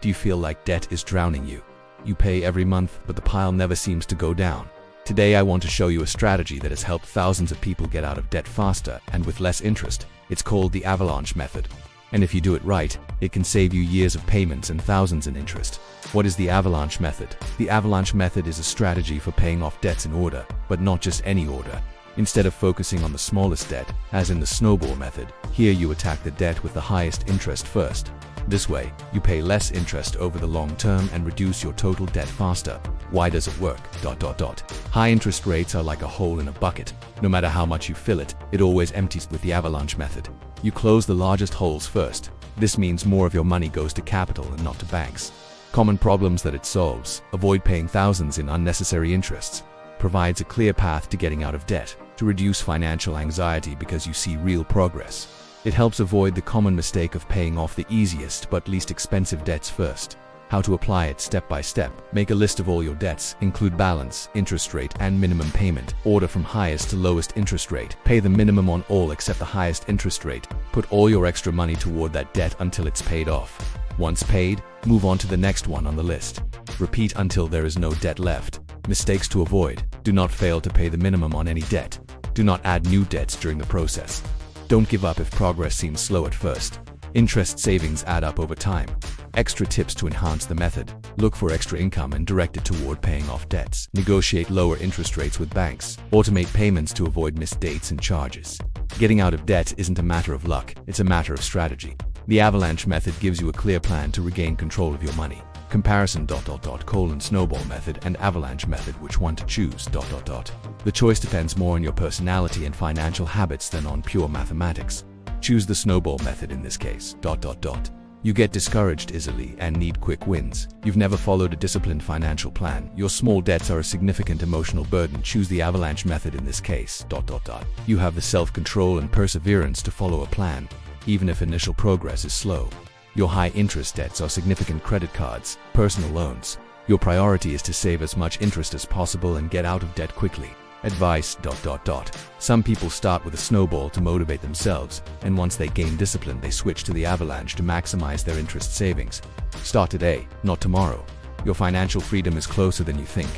Do you feel like debt is drowning you? You pay every month, but the pile never seems to go down. Today I want to show you a strategy that has helped thousands of people get out of debt faster and with less interest. It's called the Avalanche Method. And if you do it right, it can save you years of payments and thousands in interest. What is the Avalanche Method? The Avalanche Method is a strategy for paying off debts in order, but not just any order. Instead of focusing on the smallest debt, as in the Snowball Method, here you attack the debt with the highest interest first. This way, you pay less interest over the long term and reduce your total debt faster. Why does it work? High interest rates are like a hole in a bucket. No matter how much you fill it, it always empties. With the Avalanche Method, you close the largest holes first. This means more of your money goes to capital and not to banks. Common problems that it solves: avoid paying thousands in unnecessary interests. Provides a clear path to getting out of debt, to reduce financial anxiety because you see real progress. It helps avoid the common mistake of paying off the easiest but least expensive debts first. How to apply it step by step. Make a list of all your debts, include balance, interest rate, and minimum payment. Order from highest to lowest interest rate. Pay the minimum on all except the highest interest rate. Put all your extra money toward that debt until it's paid off. Once paid, move on to the next one on the list. Repeat until there is no debt left. Mistakes to avoid: do not fail to pay the minimum on any debt. Do not add new debts during the process. Don't give up if progress seems slow at first. Interest savings add up over time. Extra tips to enhance the method: look for extra income and direct it toward paying off debts. Negotiate lower interest rates with banks. Automate payments to avoid missed dates and charges. Getting out of debt isn't a matter of luck, it's a matter of strategy. The Avalanche Method gives you a clear plan to regain control of your money. Comparison: Snowball Method and Avalanche Method. Which one to choose? The choice depends more on your personality and financial habits than on pure mathematics. Choose the Snowball Method in this case. You get discouraged easily and need quick wins. You've never followed a disciplined financial plan. Your small debts are a significant emotional burden. Choose the Avalanche Method in this case. You have the self-control and perseverance to follow a plan, even if initial progress is slow. Your high-interest debts are significant credit cards, personal loans. Your priority is to save as much interest as possible and get out of debt quickly. Advice: some people start with a snowball to motivate themselves, and once they gain discipline, they switch to the avalanche to maximize their interest savings. Start today, not tomorrow. Your financial freedom is closer than you think.